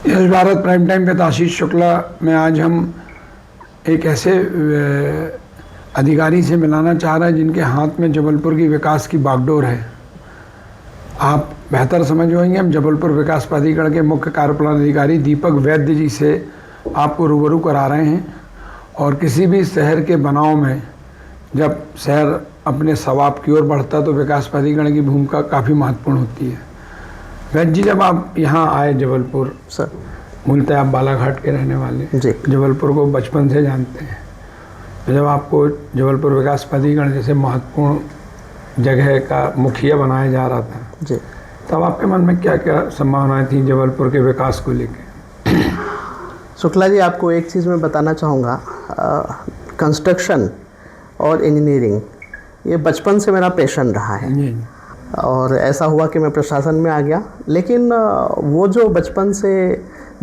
Yes Bharat prime time पे आशीष शुक्ला में आज हम एक ऐसे अधिकारी से मिलाना चाह रहे हैं जिनके हाथ में जबलपुर की विकास की बागडोर है। आप बेहतर समझ पाएंगे, हम जबलपुर विकास प्राधिकरण के मुख्य कार्यपालन अधिकारी दीपक वैद्य जी से आपको रूबरू करा रहे हैं। और किसी भी शहर के बनाव में जब शहर अपने सवाब की ओर बढ़ता है तो विकास प्राधिकरण की भूमिका काफ़ी महत्वपूर्ण होती है। वैद्य जी, जब आप यहाँ आए जबलपुर, सर मूलतः आप बालाघाट के रहने वाले, जी, जबलपुर को बचपन से जानते हैं, तो जब आपको जबलपुर विकास प्राधिकरण जैसे महत्वपूर्ण जगह का मुखिया बनाया जा रहा था जी, तब आपके मन में क्या क्या संभावनाएं थी जबलपुर के विकास को लेकर? शुक्ला जी, आपको एक चीज़ मैं बताना चाहूँगा, कंस्ट्रक्शन और इंजीनियरिंग ये बचपन से मेरा पैशन रहा है। जी, और ऐसा हुआ कि मैं प्रशासन में आ गया, लेकिन वो जो बचपन से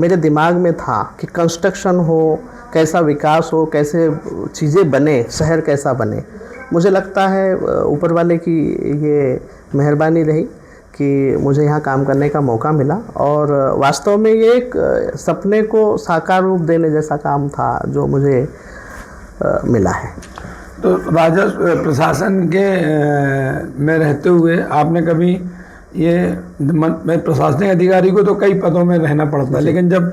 मेरे दिमाग में था कि कंस्ट्रक्शन हो, कैसा विकास हो, कैसे चीज़ें बने, शहर कैसा बने, मुझे लगता है ऊपर वाले की ये मेहरबानी रही कि मुझे यहाँ काम करने का मौका मिला। और वास्तव में ये एक सपने को साकार रूप देने जैसा काम था जो मुझे मिला है। तो राजस्व प्रशासन के में रहते हुए आपने कभी ये मैं प्रशासनिक अधिकारी को तो कई पदों में रहना पड़ता है, लेकिन जब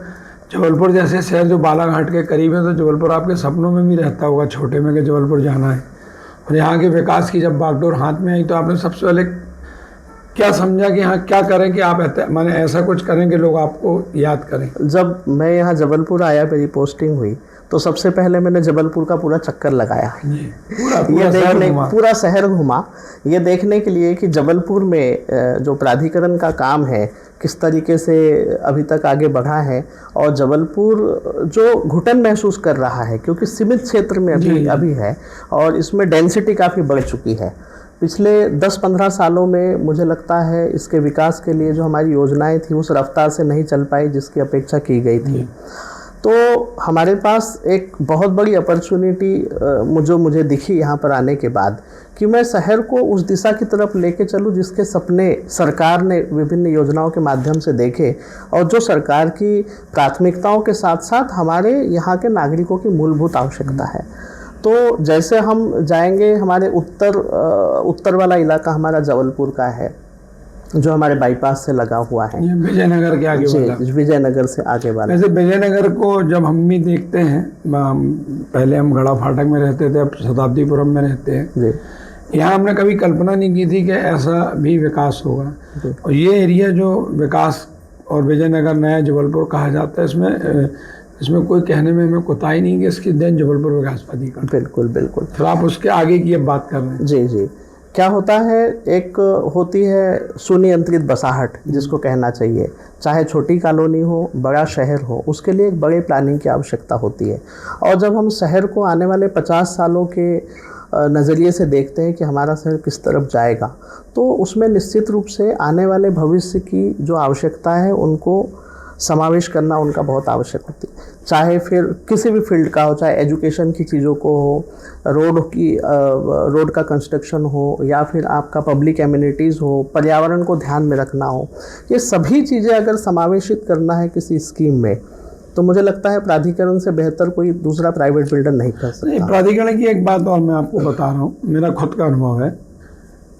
जबलपुर जैसे शहर जो बालाघाट के करीब है तो जबलपुर आपके सपनों में भी रहता होगा छोटे में कि जबलपुर जाना है। और यहाँ के विकास की जब बागडोर हाथ में आई तो आपने सबसे पहले क्या समझा कि हाँ क्या करें कि आप माने ऐसा कुछ करें कि लोग आपको याद करें? जब मैं यहाँ जबलपुर आया, मेरी पोस्टिंग हुई, तो सबसे पहले मैंने जबलपुर का पूरा चक्कर लगाया। पूरा शहर घुमा ये देखने के लिए कि जबलपुर में जो प्राधिकरण का काम है किस तरीके से अभी तक आगे बढ़ा है, और जबलपुर जो घुटन महसूस कर रहा है क्योंकि सीमित क्षेत्र में अभी है और इसमें डेंसिटी काफ़ी बढ़ चुकी है। पिछले 10-15 सालों में मुझे लगता है इसके विकास के लिए जो हमारी योजनाएं थी उस रफ्तार से नहीं चल पाई जिसकी अपेक्षा की गई थी। तो हमारे पास एक बहुत बड़ी अपॉर्चुनिटी मुझे दिखी यहाँ पर आने के बाद कि मैं शहर को उस दिशा की तरफ लेके चलूँ जिसके सपने सरकार ने विभिन्न योजनाओं के माध्यम से देखे और जो सरकार की प्राथमिकताओं के साथ साथ हमारे यहाँ के नागरिकों की मूलभूत आवश्यकता है। तो जैसे हम जाएंगे, हमारे उत्तर वाला इलाका हमारा जबलपुर का है जो हमारे बाईपास से लगा हुआ है, विजयनगर के आगे वाला, विजयनगर से आगे वाला। वैसे विजयनगर को जब हम भी देखते हैं, पहले हम गड़ा फाटक में रहते थे, अब शताब्दीपुरम में रहते हैं जी, यहाँ हमने कभी कल्पना नहीं की थी कि ऐसा भी विकास होगा। और ये एरिया जो विकास और विजयनगर नया जबलपुर कहा जाता है, इसमें कोई कहने में हमें कोताही नहीं कि इसकी देन जबलपुर विकास प्राधिकरण। बिल्कुल बिल्कुल। तो आप उसके आगे की अब बात कर रहे हैं। जी जी। क्या होता है, एक होती है सुनियंत्रित बसाहट जिसको कहना चाहिए, चाहे छोटी कॉलोनी हो, बड़ा शहर हो, उसके लिए एक बड़े प्लानिंग की आवश्यकता होती है। और जब हम शहर को आने वाले 50 सालों के नज़रिए से देखते हैं कि हमारा शहर किस तरफ जाएगा, तो उसमें निश्चित रूप से आने वाले भविष्य की जो आवश्यकता है उनको समावेश करना उनका बहुत आवश्यक होती है। चाहे फिर किसी भी फील्ड का हो, चाहे एजुकेशन की चीज़ों को हो, रोड का कंस्ट्रक्शन हो, या फिर आपका पब्लिक एमिनिटीज़ हो, पर्यावरण को ध्यान में रखना हो, ये सभी चीज़ें अगर समावेशित करना है किसी स्कीम में तो मुझे लगता है प्राधिकरण से बेहतर कोई दूसरा प्राइवेट बिल्डर नहीं कर सकता। प्राधिकरण की एक बात और मैं आपको बता रहा हूँ, मेरा खुद का अनुभव है।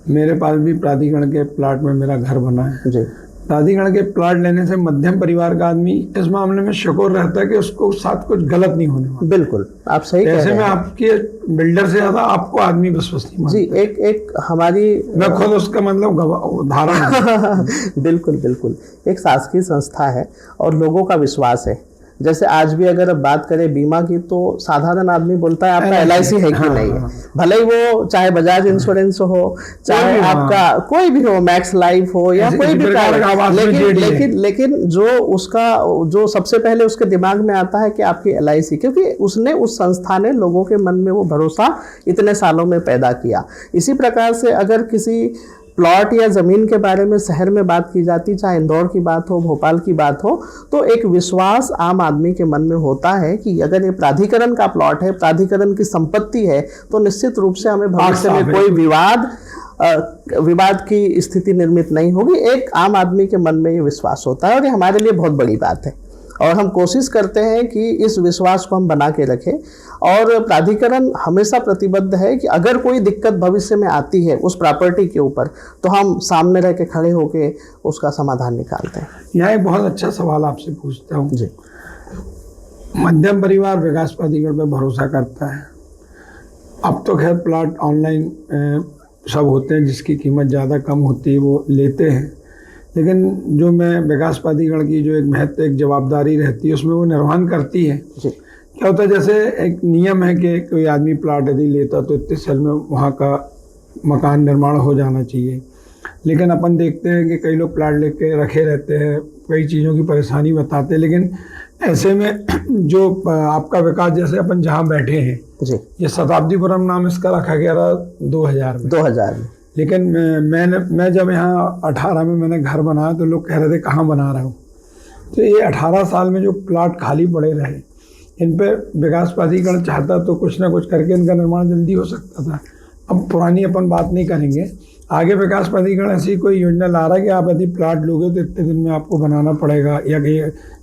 मेरे पास भी प्राधिकरण के प्लाट में मेरा घर बना है जी। प्राधिकरण के प्लाट लेने से मध्यम परिवार का आदमी इस मामले में शुक्र रहता है कि उसको साथ कुछ गलत नहीं होने वाला। बिल्कुल, आप सही कह रहे हैं। ऐसे में आपके बिल्डर से ज्यादा आपको आदमी विश्वसनीय जी। एक हमारी, मैं खुद उसका मतलब उदाहरण बिल्कुल बिल्कुल, एक शासकीय संस्था है और लोगों का विश्वास है। जैसे आज भी अगर बात करें बीमा की, तो साधारण आदमी बोलता है आपका LIC है कि नहीं है, भले ही वो चाहे बजाज इंश्योरेंस हो, चाहे आपका कोई भी हो, मैक्स लाइफ हो, या कोई भी, लेकिन जो सबसे पहले उसके दिमाग में आता है कि आपकी LIC, क्योंकि उसने उस संस्था ने लोगों के मन में वो भरोसा इतने सालों में पैदा किया। इसी प्रकार से अगर किसी प्लॉट या ज़मीन के बारे में शहर में बात की जाती, चाहे इंदौर की बात हो, भोपाल की बात हो, तो एक विश्वास आम आदमी के मन में होता है कि अगर ये प्राधिकरण का प्लॉट है, प्राधिकरण की संपत्ति है, तो निश्चित रूप से हमें भविष्य में कोई विवाद की स्थिति निर्मित नहीं होगी। एक आम आदमी के मन में ये विश्वास होता है और ये हमारे लिए बहुत बड़ी बात है। और हम कोशिश करते हैं कि इस विश्वास को हम बना के रखें, और प्राधिकरण हमेशा प्रतिबद्ध है कि अगर कोई दिक्कत भविष्य में आती है उस प्रॉपर्टी के ऊपर, तो हम सामने रह के खड़े होके उसका समाधान निकालते हैं। यहाँ एक बहुत अच्छा सवाल आपसे पूछता हूँ जी। मध्यम परिवार विकास प्राधिकरण पे भरोसा करता है। अब तो खैर प्लाट ऑनलाइन सब होते हैं, जिसकी कीमत ज़्यादा कम होती है वो लेते हैं, लेकिन जो मैं विकास प्राधिकरण की जो एक महत्व, एक जवाबदारी रहती है, उसमें वो निर्वहन करती है। जी। क्या होता है, जैसे एक नियम है कि कोई आदमी प्लाट यदि लेता तो इतने साल में वहाँ का मकान निर्माण हो जाना चाहिए, लेकिन अपन देखते हैं कि कई लोग प्लाट लेके रखे रहते हैं, कई चीज़ों की परेशानी बताते हैं, लेकिन ऐसे में जो आपका विकास, जैसे अपन जहाँ बैठे हैं जी, ये शताब्दीपुरम नाम इसका रखा गया था 2000 में। 2000 में। लेकिन मैं जब यहाँ 18 में मैंने घर बनाया तो लोग कह रहे थे कहाँ बना रहा हूँ। तो ये 18 साल में जो प्लाट खाली पड़े रहे, इन पे विकास प्राधिकरण चाहता तो कुछ ना कुछ करके इनका निर्माण जल्दी हो सकता था। अब पुरानी अपन बात नहीं करेंगे, आगे विकास प्राधिकरण ऐसी कोई योजना ला रहा है कि आप यदि प्लाट लोगे तो इतने दिन में आपको बनाना पड़ेगा,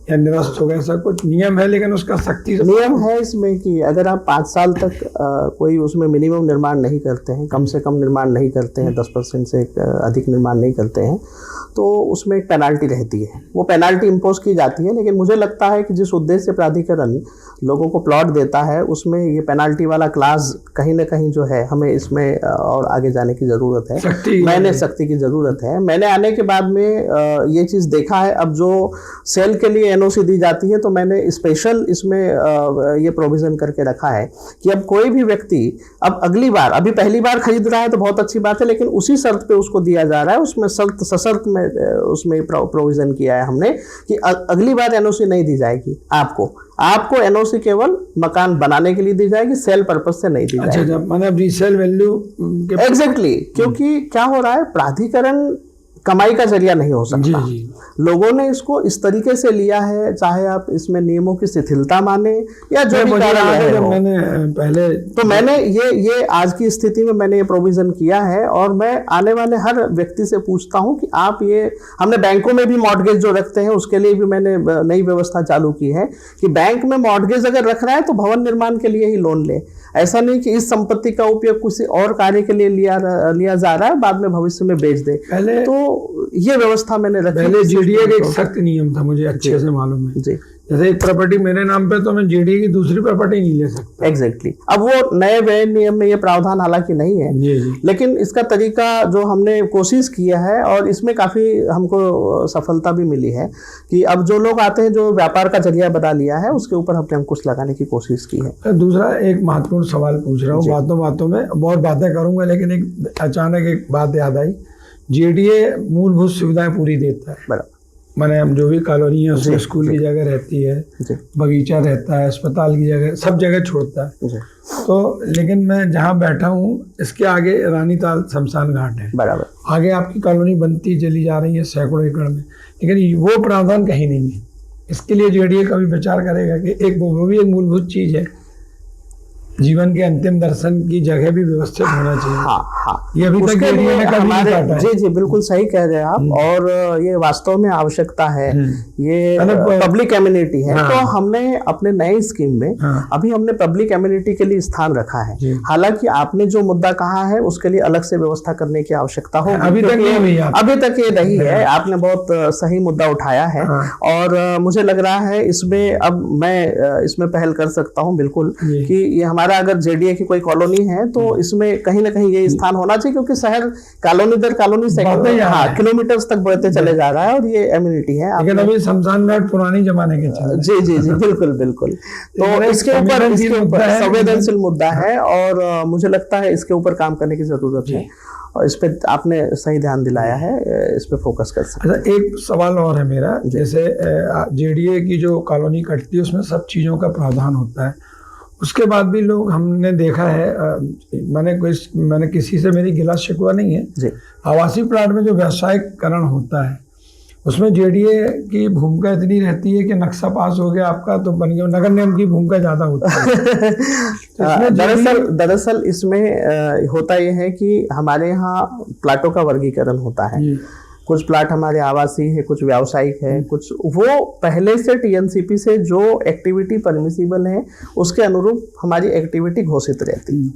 या निरस्त होगा, ऐसा कुछ नियम है, लेकिन उसका सख्ती से नियम है इसमें कि अगर आप 5 साल तक कोई उसमें मिनिमम निर्माण नहीं करते हैं, कम से कम निर्माण नहीं करते हैं, 10% से अधिक निर्माण नहीं करते हैं, तो उसमें एक पेनाल्टी रहती है। वो पेनाल्टी इम्पोज की जाती है, लेकिन मुझे लगता है कि जिस उद्देश्य से प्राधिकरण लोगों को प्लॉट देता है, उसमें ये पेनाल्टी वाला क्लास कहीं ना कहीं जो है, हमें इसमें और आगे जाने की ज़रूरत है, सख्ती की ज़रूरत है। मैंने आने के बाद में ये चीज़ देखा है। अब जो सेल के लिए एनओसी दी जाती है, तो मैंने स्पेशल इसमें ये प्रोविज़न करके रखा है कि अब कोई भी व्यक्ति अब अगली बार, अभी पहली बार खरीद रहा है तो बहुत अच्छी बात है, लेकिन उसी शर्त पे उसको दिया जा रहा है, उसमें शर्त सशर्त में उसमें प्रोविज़न किया है हमने कि अगली बार एनओसी नहीं दी जाएगी आपको एनओसी केवल मकान बनाने के लिए दी जाएगी, सेल पर्पस से नहीं दी जाएगी। अच्छा, मतलब रीसेल वैल्यू एग्जैक्टली, क्योंकि क्या हो रहा है, प्राधिकरण कमाई का जरिया नहीं हो सकता। जी। लोगों ने इसको इस तरीके से लिया है, चाहे आप इसमें नियमों की शिथिलता माने या जो भी कारण है, मैंने पहले तो मैंने ये आज की स्थिति में मैंने ये प्रोविजन किया है, और मैं आने वाले हर व्यक्ति से पूछता हूं कि आप ये, हमने बैंकों में भी मॉर्गेज जो रखते हैं उसके लिए भी मैंने नई व्यवस्था चालू की है कि बैंक में मॉर्गेज अगर रख रहा है तो भवन निर्माण के लिए ही लोन ले। ऐसा नहीं कि इस संपत्ति का उपयोग किसी और कार्य के लिए लिया जा रहा है, बाद में भविष्य में बेच दे। पहले तो ये व्यवस्था मैंने रखी। पहले जीडीए का एक सख्त नियम था, मुझे अच्छे से मालूम है जी। जैसे एक प्रॉपर्टी मेरे नाम पे तो मैं जीडीए की दूसरी प्रॉपर्टी नहीं ले सकता। एग्जैक्टली। अब वो नए व्यय नियम में ये प्रावधान हालांकि नहीं है, जी। लेकिन इसका तरीका जो हमने कोशिश किया है, और इसमें काफ़ी हमको सफलता भी मिली है कि अब जो लोग आते हैं, जो व्यापार का जरिया बना लिया है, उसके ऊपर हमने अंकुश लगाने की कोशिश की है। दूसरा एक महत्वपूर्ण सवाल पूछ रहा हूँ, बातों में बहुत बातें करूंगा, लेकिन एक अचानक एक बात याद आई। जीडीए मूलभूत सुविधाएं पूरी देता है, बराबर, माने हम जो भी कॉलोनी है उसमें स्कूल की जगह रहती है, बगीचा रहता है, अस्पताल की जगह, सब जगह छोड़ता है। तो लेकिन मैं जहाँ बैठा हूँ इसके आगे रानीताल शमशान घाट है, बराबर, आगे आपकी कॉलोनी बनती चली जा रही है सैकड़ों एकड़ में, लेकिन वो प्रावधान कहीं नहीं है। इसके लिए जीडीए कभी विचार करेगा कि एक वो भी एक मूलभूत चीज़ है, जीवन के अंतिम दर्शन की जगह भी व्यवस्थित होना चाहिए। हाँ, ये अभी तक जीडीए ने कभी नहीं काटा है। जी, बिल्कुल सही कह रहे हैं आप, और ये वास्तव में आवश्यकता है, ये पब्लिक एमिनिटी है। तो हमने अपने नए स्कीम में अभी हमने पब्लिक एमिनिटी के लिए स्थान रखा है। हालांकि आपने जो मुद्दा कहा है उसके लिए अलग से व्यवस्था करने की आवश्यकता हो, अभी तक ये नहीं है। आपने बहुत सही मुद्दा उठाया है, और मुझे लग रहा है इसमें अब मैं इसमें पहल कर सकता हूँ बिल्कुल, कि ये हमारा अगर जेडीए की कोई कॉलोनी है तो इसमें कहीं ना कहीं ये स्थान होना चाहिए, क्योंकि शहर कॉलोनी दर कॉलोनी किलोमीटर तक बढ़ते चले जा रहा है, और ये एम्यूनिटी है। लेकिन अभी शमशान घाट पुरानी जमाने के जी, बिल्कुल। तो इसके ऊपर संवेदनशील मुद्दा है, और मुझे लगता है इसके ऊपर काम करने की जरूरत है, और इस पे आपने सही ध्यान दिलाया है, इस पे फोकस कर सकते हैं। अच्छा, एक सवाल और है मेरा, जैसे जेडीए की जो कॉलोनी कटती है उसमें सब चीज़ों का प्रावधान होता है, उसके बाद भी लोग, हमने देखा है, मैंने किसी से मेरी गिला शिकवा नहीं है जी, आवासीय प्लाट में जो व्यावसायिकरण होता है उसमें जेडीए की भूमिका इतनी रहती है कि नक्शा पास हो गया आपका तो बन गया, नगर निगम की भूमिका ज़्यादा होती है। दरअसल इसमें होता यह है कि हमारे यहाँ प्लाटों का वर्गीकरण होता है। कुछ प्लाट हमारे आवासीय है, कुछ व्यावसायिक है, कुछ वो पहले से टीएनसीपी से जो एक्टिविटी परमिसिबल है उसके अनुरूप हमारी एक्टिविटी घोषित रहती है।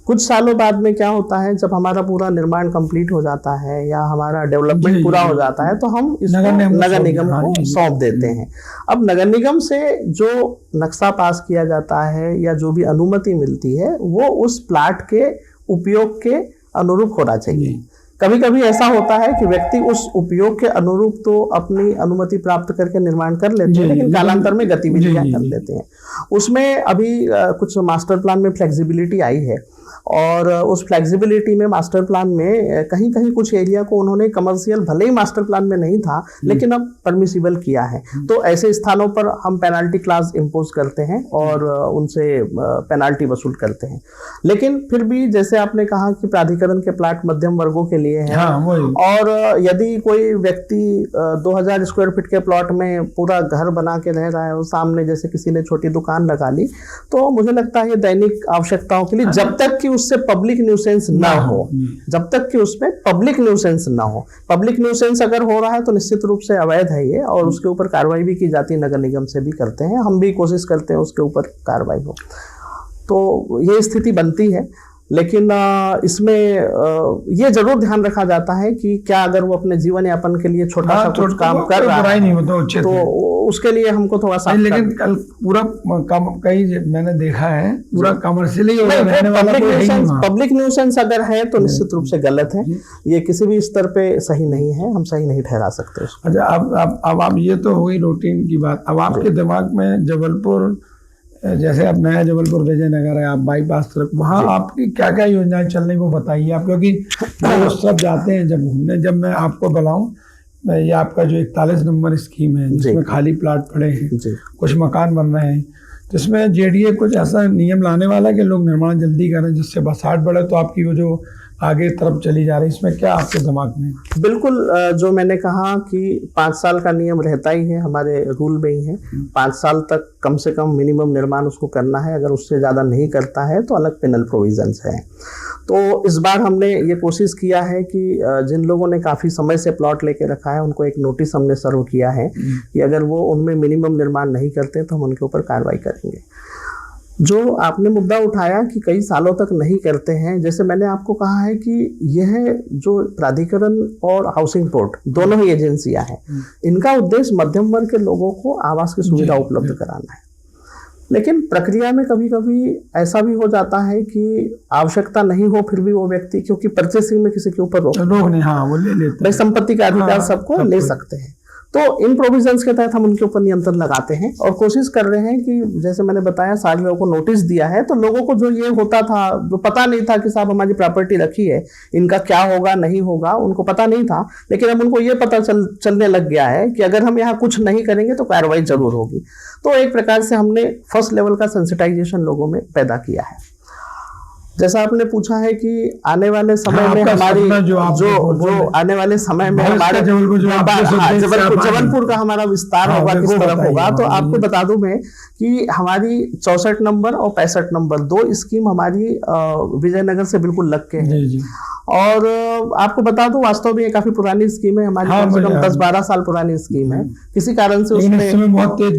कुछ सालों बाद में क्या होता है, जब हमारा पूरा निर्माण कंप्लीट हो जाता है या हमारा डेवलपमेंट पूरा हो जाता है, तो हम इसको नगर निगम को सौंप देते हैं। अब नगर निगम से जो नक्शा पास किया जाता है या जो भी अनुमति मिलती है वो उस प्लाट के उपयोग के अनुरूप होना चाहिए। कभी कभी ऐसा होता है कि व्यक्ति उस उपयोग के अनुरूप तो अपनी अनुमति प्राप्त करके निर्माण कर लेते हैं, लेकिन कालांतर में गतिविधियां कर लेते हैं। उसमें अभी कुछ मास्टर प्लान में फ्लेक्सिबिलिटी आई है और उस फ्लेक्सिबिलिटी में मास्टर प्लान में कहीं कहीं कुछ एरिया को उन्होंने कमर्शियल, भले ही मास्टर प्लान में नहीं था लेकिन अब परमिसिबल किया है। तो ऐसे स्थानों पर हम पेनाल्टी क्लास इम्पोज करते हैं और उनसे पेनाल्टी वसूल करते हैं। लेकिन फिर भी जैसे आपने कहा कि प्राधिकरण के प्लाट मध्यम वर्गों के लिए है, और यदि कोई व्यक्ति 2000 स्क्वायर फीट के प्लॉट में पूरा घर बना के रह रहा है और सामने जैसे किसी ने छोटी दुकान लगा ली, तो मुझे लगता है ये दैनिक आवश्यकताओं के लिए, जब तक कि उससे पब्लिक न्यूसेंस ना हो, जब तक कि उसमें पब्लिक न्यूसेंस ना हो। पब्लिक न्यूसेंस अगर हो रहा है तो निश्चित रूप से अवैध है ये, और उसके ऊपर कार्रवाई भी की जाती है, नगर निगम से भी करते हैं, हम भी कोशिश करते हैं उसके ऊपर कार्रवाई हो। तो ये स्थिति बनती है, लेकिन इसमें ये जरूर ध्यान रखा जाता है कि क्या अगर वो अपने जीवन यापन के लिए छोटा सा कुछ काम कर रहा है नहीं होता तो उसके लिए हमको थोड़ा सा, लेकिन कल पूरा कई मैंने देखा है पूरा कमर्शियली रहने वाला पब्लिक न्यूसेंस अगर है तो निश्चित रूप से गलत है, ये किसी भी स्तर पे सही नहीं है, हम सही नहीं ठहरा सकते उसको। अच्छा, अब आप ये तो हुई रूटीन की बात, अब आपके दिमाग में जबलपुर, जैसे अब नया जबलपुर विजयनगर है, आप बाईपास तरफ, वहाँ आपकी क्या क्या योजनाएं चल रही वो बताइए आप, क्योंकि लोग सब जाते हैं जब घूमने, जब मैं आपको बुलाऊं, ये आपका जो 41 नंबर स्कीम है जिसमें खाली प्लाट पड़े हैं, कुछ मकान बन रहे हैं, जिसमें जेडीए कुछ ऐसा नियम लाने वाला है कि लोग निर्माण जल्दी करें जिससे बसाहट बढ़े, तो आपकी वो जो आगे तरफ चली जा रही है, इसमें क्या आपके दिमाग में? बिल्कुल, जो मैंने कहा कि 5 साल का नियम रहता ही है, हमारे रूल में ही है, 5 साल तक कम से कम मिनिमम निर्माण उसको करना है, अगर उससे ज़्यादा नहीं करता है तो अलग पेनल प्रोविजंस है। तो इस बार हमने ये कोशिश किया है कि जिन लोगों ने काफ़ी समय से प्लॉट लेके रखा है उनको एक नोटिस हमने सर्व किया है कि अगर वो उनमें मिनिमम निर्माण नहीं करते तो हम उनके ऊपर कार्रवाई करेंगे। जो आपने मुद्दा उठाया कि कई सालों तक नहीं करते हैं, जैसे मैंने आपको कहा है कि यह जो प्राधिकरण और हाउसिंग बोर्ड दोनों ही एजेंसियां हैं, इनका उद्देश्य मध्यम वर्ग के लोगों को आवास की सुविधा उपलब्ध कराना है। लेकिन प्रक्रिया में कभी कभी ऐसा भी हो जाता है कि आवश्यकता नहीं हो फिर भी वो व्यक्ति, क्योंकि परचेसिंग में किसी के ऊपर रोक नहीं, वो ले लेते हैं, संपत्ति का अधिकार सबको ले सकते हैं, तो इन प्रोविजंस के तहत हम उनके ऊपर नियंत्रण लगाते हैं और कोशिश कर रहे हैं कि जैसे मैंने बताया सारे लोगों को नोटिस दिया है, तो लोगों को जो ये होता था, जो पता नहीं था कि साहब हमारी प्रॉपर्टी रखी है, इनका क्या होगा नहीं होगा, उनको पता नहीं था, लेकिन अब उनको ये पता चलने लग गया है कि अगर हम यहाँ कुछ नहीं करेंगे तो कार्रवाई जरूर होगी। तो एक प्रकार से हमने फर्स्ट लेवल का सेंसिटाइजेशन लोगों में पैदा किया है। जैसा आपने पूछा है कि आने वाले समय में हमारी जो आने वाले समय में हमारे जबलपुर का हमारा विस्तार होगा, किस तरफ होगा, तो आपको बता दूं मैं कि हमारी 64 नंबर और 65 नंबर 2 स्कीम हमारी विजयनगर से बिल्कुल लग के है। और आपको बता दूं वास्तव में ये काफी पुरानी स्कीम है हमारी, कम से कम 10-12 साल पुरानी स्कीम है। किसी कारण से उसमें बहुत तेज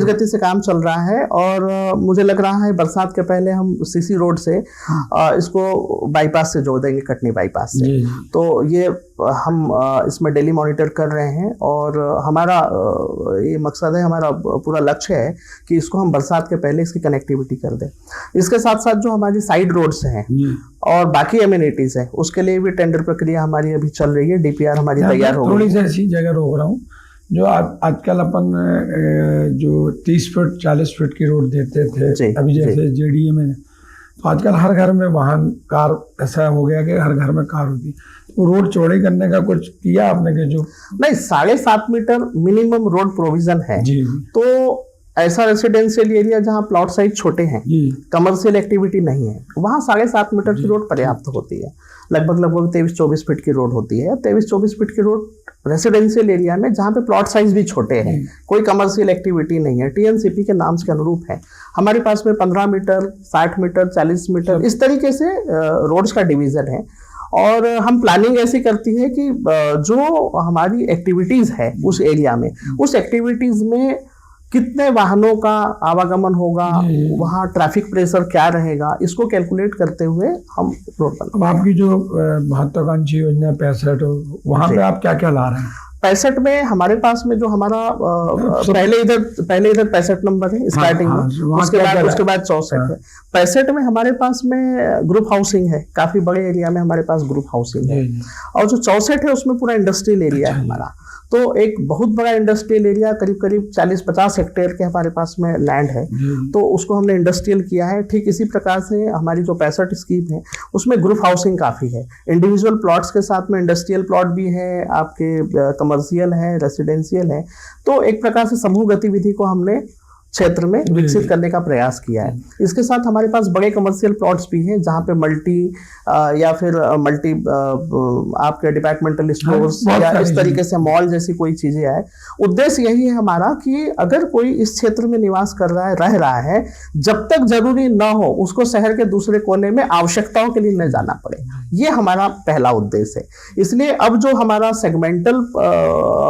गति से काम चल रहा है, और मुझे लग रहा है बरसात के पहले हम सीसी रोड से इसको बाईपास से जोड़ देंगे, कटनी बाईपास से। तो ये हम इसमें डेली मॉनिटर कर रहे हैं और हमारा ये मकसद है, हमारा पूरा लक्ष्य है कि इसको हम बरसात के पहले इसकी कनेक्टिविटी कर दें। इसके साथ साथ जो हमारी साइड रोड्स हैं और बाकी एमिनिटीज है, उसके लिए भी टेंडर प्रक्रिया हमारी अभी चल रही है, डीपीआर हमारी तैयार हो गई। थोड़ी सी ऐसी जगह रोक रहा हूँ, जो आजकल अपन जो 30 फीट 40 फीट की रोड देते थे, अभी जैसे जेडीए में, तो आजकल हर घर में वाहन कार ऐसा हो गया कि हर घर में कार होती, तो रोड चौड़ी करने का कुछ किया आपने? कि जो नहीं, 7.5 मीटर मिनिमम रोड प्रोविजन है, तो ऐसा रेसिडेंशियल एरिया जहाँ प्लॉट साइज छोटे हैं, कमर्शियल एक्टिविटी नहीं है, वहाँ 7.5 मीटर की रोड पर्याप्त होती है। लगभग 23-24 फीट की रोड होती है। 23-24 फीट की रोड रेसिडेंशियल एरिया में जहाँ पे प्लॉट साइज भी छोटे हैं, कोई कमर्शियल एक्टिविटी नहीं है, टीएनसीपी के नाम के अनुरूप है। हमारे पास में 15 मीटर, 60 मीटर, 40 मीटर इस तरीके से रोड्स का डिवीजन है। और हम प्लानिंग ऐसी करती है कि जो हमारी एक्टिविटीज है उस एरिया में, उस एक्टिविटीज में कितने वाहनों का आवागमन होगा, वहाँ ट्रैफिक प्रेशर क्या रहेगा, इसको कैलकुलेट करते हुए हम रोड बनाते हैं। अब आपकी जो महत्वाकांक्षी योजना 65 वहाँ पे आप क्या क्या ला रहे हैं? 65 में हमारे पास में जो हमारा पहले इधर 65 नंबर है स्टार्टिंग में, उसके बाद 64 है। 65 में हमारे पास में ग्रुप हाउसिंग है, काफी बड़े एरिया में हमारे पास ग्रुप हाउसिंग है। और जो 64 है उसमें पूरा इंडस्ट्रियल एरिया है हमारा। तो एक बहुत बड़ा इंडस्ट्रियल एरिया, करीब 40-50 हेक्टेयर के हमारे पास में लैंड है, तो उसको हमने इंडस्ट्रियल किया है। ठीक इसी प्रकार से हमारी जो 65 स्कीम है उसमें ग्रुप हाउसिंग काफ़ी है, इंडिविजुअल प्लॉट्स के साथ में इंडस्ट्रियल प्लॉट भी है, आपके कमर्शियल है, रेसिडेंशियल है। तो एक प्रकार से समूह गतिविधि को हमने क्षेत्र में विकसित करने का प्रयास किया है। इसके साथ हमारे पास बड़े कमर्शियल प्लॉट्स भी हैं जहाँ पे मल्टी आपके डिपार्टमेंटल स्टोर्स या इस तरीके से मॉल जैसी कोई चीजें आए। उद्देश्य यही है हमारा कि अगर कोई इस क्षेत्र में निवास कर रहा है, रह रहा है, जब तक जरूरी ना हो उसको शहर के दूसरे कोने में आवश्यकताओं के लिए न जाना पड़े। ये हमारा पहला उद्देश्य है। इसलिए अब जो हमारा सेगमेंटल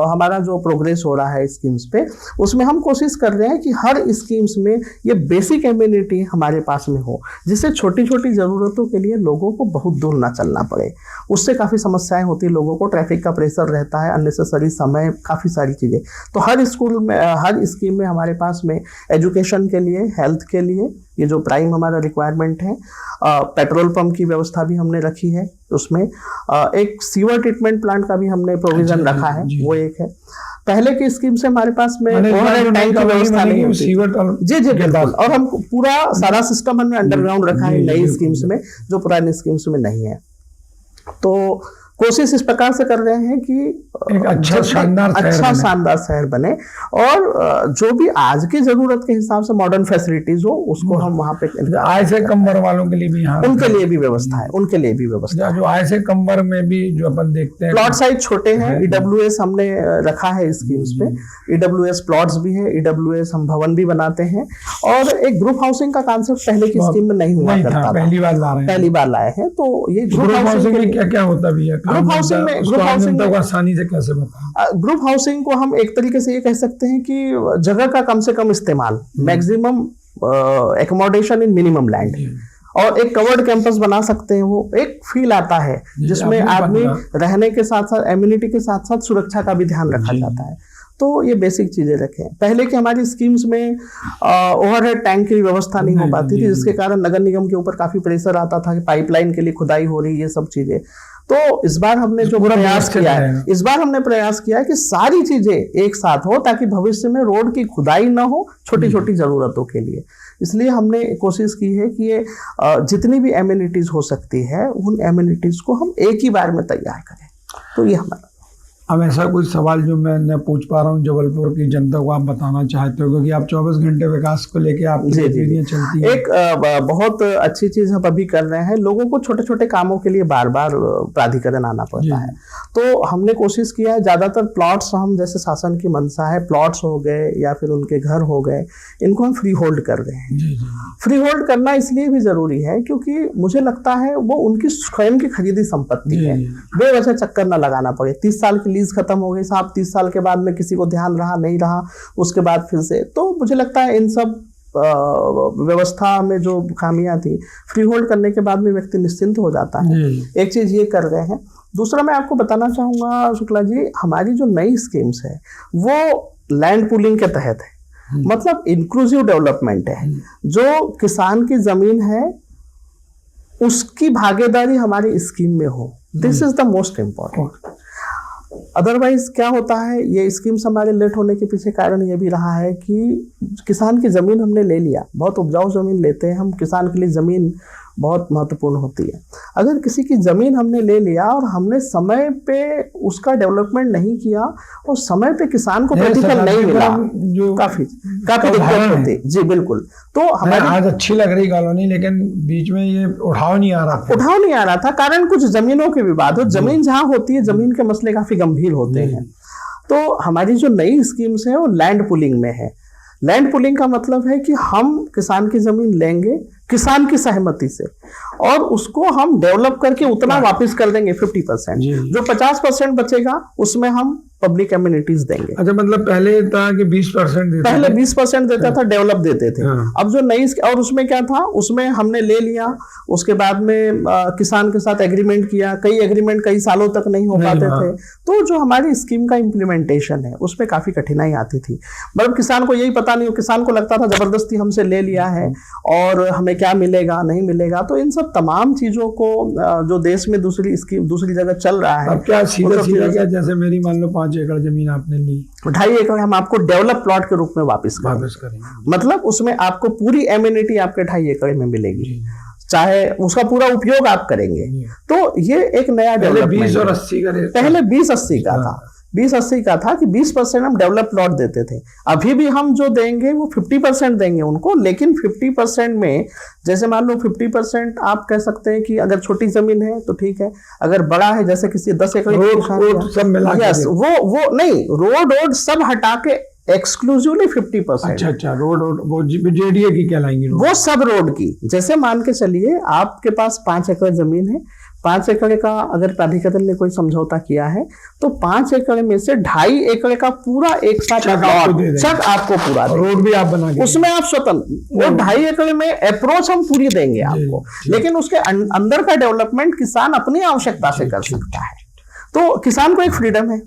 हमारा जो प्रोग्रेस हो रहा है स्कीम्स पे, उसमें हम कोशिश कर रहे हैं कि हर स्कीम्स में ये बेसिक एम्यूनिटी हमारे पास में हो, जिससे छोटी छोटी ज़रूरतों के लिए लोगों को बहुत दूर ना चलना पड़े। उससे काफ़ी समस्याएं होती है लोगों को, ट्रैफिक का प्रेशर रहता है, अननेसेसरी समय, काफ़ी सारी चीज़ें। तो हर स्कूल में, हर स्कीम में हमारे पास में एजुकेशन के लिए, हेल्थ के लिए, ये जो प्राइम हमारा रिक्वायरमेंट है, पेट्रोल पंप की व्यवस्था भी हमने रखी है। उसमें एक सीवर ट्रीटमेंट प्लांट का भी हमने प्रोविजन रखा है, वो एक है। पहले की स्कीम से हमारे पास में ओवरहेड टैंक की व्यवस्था नहीं होती। जी बिल्कुल। और हम पूरा सारा सिस्टम हमने अंडरग्राउंड रखा है नई स्कीम्स में, जो पुरानी स्कीम्स में नहीं है। तो कोशिश इस प्रकार से कर रहे हैं कि एक अच्छा शानदार शहर बने और जो भी आज की जरूरत के हिसाब से मॉडर्न फैसिलिटीज हो उसको हम वहाँ पे, आय से कम वर्ग वालों के लिए भी यहाँ उनके लिए भी व्यवस्था है, उनके लिए भी व्यवस्था जो आय से कम वर्ग में भी जो अपन देखते हैं प्लॉट साइज छोटे हैं, EWS हमने रखा है स्कीम्स पे, EWS प्लॉट्स भी है, EWS हम भवन भी बनाते हैं। और एक ग्रुप हाउसिंग का कॉन्सेप्ट पहले की स्कीम में नहीं हुआ करता था, पहली बार लाए हैं। तो ये ग्रुप हाउसिंग में क्या क्या होता भी है? ग्रुप हाउसिंग में आसानी से कैसे बताएं? ग्रुप हाउसिंग को हम एक तरीके से ये कह सकते हैं कि जगह का कम से कम इस्तेमाल, मैक्सिमम एकोमोडेशन इन मिनिमम लैंड, और एक कवर्ड कैंपस बना सकते हैं। वो एक फील आता है जिसमें आदमी रहने के साथ साथ एम्यूनिटी के साथ साथ सुरक्षा का भी ध्यान रखा जाता है। तो ये बेसिक चीजें रखें। पहले की हमारी स्कीम्स में ओवरहेड टैंक की व्यवस्था नहीं हो पाती थी, जिसके कारण नगर निगम के ऊपर काफी प्रेशर आता था कि पाइपलाइन के लिए खुदाई हो रही, ये सब चीजें। तो इस बार हमने जो प्रयास किया है, इस बार हमने प्रयास किया है कि सारी चीजें एक साथ हो ताकि भविष्य में रोड की खुदाई ना हो छोटी छोटी जरूरतों के लिए। इसलिए हमने कोशिश की है कि ये जितनी भी एम्यूनिटीज हो सकती है उन एम्यूनिटीज को हम एक ही बार में तैयार करें। तो ये हमारा। अब ऐसा कोई सवाल जो मैं न पूछ पा रहा हूँ जबलपुर की जनता को, आप बताना चाहते हो, क्योंकि आप 24 घंटे विकास को लेके आपकी गतिविधियां चलती हैं। एक बहुत अच्छी चीज हम अभी कर रहे हैं, लोगों को छोटे छोटे कामों के लिए बार बार प्राधिकरण आना पड़ता है। तो हमने कोशिश किया है, ज्यादातर प्लॉट्स हम, जैसे शासन की मंशा है, प्लॉट्स हो गए या फिर उनके घर हो गए, इनको हम फ्री होल्ड कर रहे हैं। फ्री होल्ड करना इसलिए भी जरूरी है क्योंकि मुझे लगता है वो उनकी स्वयं की खरीदी संपत्ति है, बेवजह चक्कर न लगाना पड़े। 30 साल की लीज खत्म हो गई साहब, 30 साल के बाद में किसी को ध्यान रहा नहीं रहा, उसके बाद फिर से। तो मुझे लगता है इन सब व्यवस्था में जो खामियां थी, फ्री होल्ड करने के बाद में व्यक्ति निश्चिंत हो जाता है। एक चीज ये कर रहे हैं। दूसरा मैं आपको बताना चाहूंगा शुक्ला जी, हमारी जो नई स्कीम्स है वो लैंड पूलिंग के तहत है, मतलब इंक्लूसिव डेवलपमेंट है। जो किसान की जमीन है उसकी भागीदारी हमारी स्कीम में हो, this is the most important. Otherwise क्या होता है, ये स्कीम्स हमारे लेट होने के पीछे कारण ये भी रहा है कि किसान की ज़मीन हमने ले लिया, बहुत उपजाऊ ज़मीन लेते हैं हम, किसान के लिए ज़मीन बहुत महत्वपूर्ण होती है। अगर किसी की ज़मीन हमने ले लिया और हमने समय पे उसका डेवलपमेंट नहीं किया और समय पे किसान को प्रतिफल नहीं मिला, जो काफ़ी दिक्कत होती है। जी बिल्कुल। तो हमारे आज अच्छी लग रही कॉलोनी, लेकिन बीच में ये उठाव नहीं आ रहा था। कारण कुछ जमीनों के विवाद हो, जमीन जहाँ होती है जमीन के मसले काफी गंभीर होते हैं। तो हमारी जो नई स्कीम्स है वो लैंड पुलिंग में है। लैंड पुलिंग का मतलब है कि हम किसान की जमीन लेंगे, किसान की सहमति से, और उसको हम डेवलप करके उतना वापस कर देंगे 50%। जो 50% बचेगा उसमें हम पब्लिक एमिनिटीज देंगे। अच्छा, मतलब पहले था कि 20% देते पहले 20% देता था, डेवलप देते थे। अब जो नई, और उसमें क्या था, उसमें हमने ले लिया, उसके बाद में किसान के साथ एग्रीमेंट किया, कई एग्रीमेंट कई सालों तक नहीं हो पाते थे। तो जो हमारी स्कीम का इम्प्लीमेंटेशन है उसमें काफी कठिनाई आती थी। मतलब किसान को यही पता नहीं, किसान को लगता था जबरदस्ती हमसे ले लिया है और हमें क्या मिलेगा नहीं मिलेगा। तो इन सब तमाम चीजों को जो देश में दूसरी स्कीम दूसरी जगह चल रहा है, अब क्या सीधा क्या, जैसे मेरी मान लो 5 एकड़ जमीन आपने ली, 2.5 एकड़ हम आपको डेवलप प्लॉट के रूप में वापस करेंगे। मतलब उसमें आपको पूरी एमिनिटी आपके 2.5 एकड़ में मिलेगी, चाहे उसका पूरा उपयोग आप करेंगे। तो ये एक नया डेवलपमेंट। 20 और 80 का रेट, पहले 20-80 का था, 20-80 का था कि 20% हम डेवलप प्लॉट देते थे। अभी भी हम जो देंगे वो 50% देंगे उनको, लेकिन 50% में जैसे मान लो 50% आप कह सकते हैं कि अगर छोटी जमीन है तो ठीक है, अगर बड़ा है जैसे किसी 10 एकड़ रोड सब मिला के, यस, वो नहीं, रोड सब हटा के एक्सक्लूसिवली 50%। अच्छा, रोड वो जेडीए की कहलाएंगी, वो सब रोड की। जैसे मान के चलिए आपके पास 5 एकड़ जमीन है, 5 एकड़ का अगर प्राधिकरण ने कोई समझौता किया है तो 5 एकड़ में से 2.5 एकड़ का पूरा एक साथ चक आपको पूरा रोड भी आप बना के, उसमें आप स्वतंत्र, वो 2.5 एकड़ में अप्रोच हम पूरी देंगे आपको, लेकिन उसके अंदर का डेवलपमेंट किसान अपनी आवश्यकता से कर सकता है। तो किसान को एक फ्रीडम है।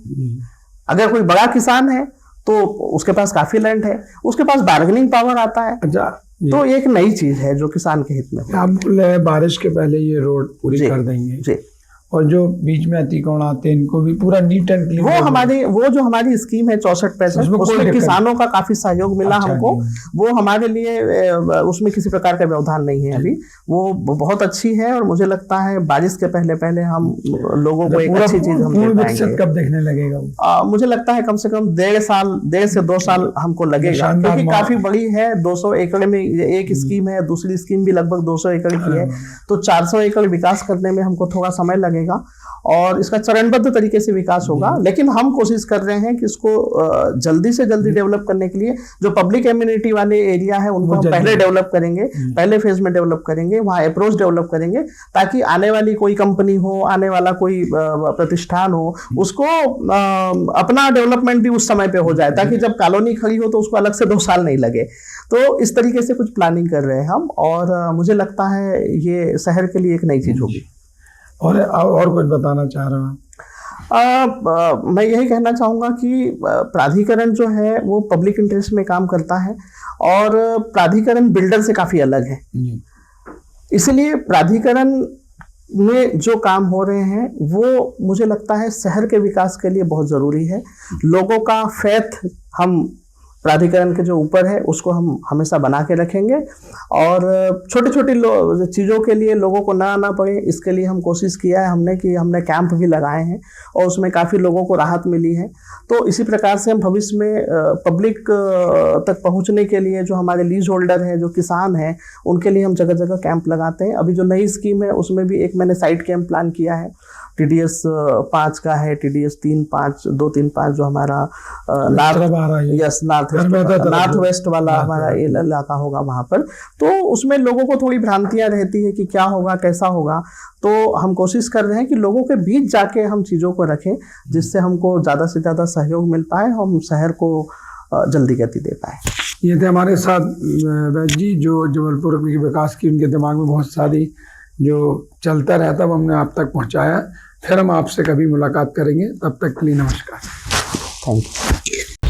अगर कोई बड़ा किसान है तो उसके पास काफी लैंड है, उसके पास बार्गेनिंग पावर आता है। अच्छा, तो एक नई चीज है जो किसान के हित में। आप बोल रहे हैं बारिश के पहले ये रोड पूरी कर देंगे जी, और जो बीच में अतिकोण आते हैं इनको भी पूरा नीट एंड क्लीन। वो जो हमारी स्कीम है 64-65, उसमें किसानों का काफी सहयोग मिला हमको। वो हमारे लिए उसमें किसी प्रकार का व्यवधान नहीं है अभी, वो बहुत अच्छी है। और मुझे लगता है बारिश के पहले हम लोगों को एक अच्छी चीज हम दे पाएंगे। कब देखने लगेगा? मुझे लगता है कम से कम 1.5 से 2 साल हमको लगेगा, क्योंकि काफी बड़ी है। 200 एकड़ में एक स्कीम है, दूसरी स्कीम भी लगभग 200 एकड़ की है, तो 400 एकड़ विकास करने में हमको थोड़ा समय लगेगा और इसका चरणबद्ध तरीके से विकास होगा। लेकिन हम कोशिश कर रहे हैं कि इसको जल्दी से जल्दी डेवलप करने के लिए जो पब्लिक एमिनिटी वाले एरिया है उनको हम पहले डेवलप करेंगे, पहले फेज में डेवलप करेंगे, वहाँ अप्रोच डेवलप करेंगे, ताकि आने वाली कोई कंपनी हो, आने वाला कोई प्रतिष्ठान हो, उसको अपना डेवलपमेंट भी उस समय पे हो जाए, ताकि जब कॉलोनी खड़ी हो तो उसको अलग से 2 साल नहीं लगे। तो इस तरीके से कुछ प्लानिंग कर रहे हैं हम, और मुझे लगता है ये शहर के लिए एक नई चीज होगी। और कुछ बताना चाह रहा हूँ? मैं यही कहना चाहूँगा कि प्राधिकरण जो है वो पब्लिक इंटरेस्ट में काम करता है, और प्राधिकरण बिल्डर से काफ़ी अलग है। इसलिए प्राधिकरण में जो काम हो रहे हैं वो मुझे लगता है शहर के विकास के लिए बहुत ज़रूरी है। लोगों का फेथ हम प्राधिकरण के जो ऊपर है उसको हम हमेशा बना के रखेंगे, और छोटी छोटी चीज़ों के लिए लोगों को ना आना पड़े, इसके लिए हम कोशिश किया है हमने कि हमने कैंप भी लगाए हैं और उसमें काफ़ी लोगों को राहत मिली है। तो इसी प्रकार से हम भविष्य में पब्लिक तक पहुंचने के लिए जो हमारे लीज होल्डर हैं, जो किसान हैं, उनके लिए हम जगह जगह कैंप लगाते हैं। अभी जो नई स्कीम है उसमें भी एक मैंने साइड कैंप प्लान किया है, TDS 5 का है, TDS 235 जो हमारा नॉर्थ वेस्ट वाला हमारा इलाका होगा वहाँ पर। तो उसमें लोगों को थोड़ी भ्रांतियाँ रहती है कि क्या होगा कैसा होगा, तो हम कोशिश कर रहे हैं कि लोगों के बीच जाके हम चीज़ों को रखें, जिससे हमको ज़्यादा से ज़्यादा सहयोग मिल पाए, हम शहर को जल्दी गति दे पाए। ये थे हमारे साथ वैद्य जी, जो जबलपुर के विकास की उनके दिमाग में बहुत सारी जो चलता रहता वो हमने आप तक पहुंचाया। फिर हम आपसे कभी मुलाकात करेंगे, तब तक के लिए नमस्कार। Thank you.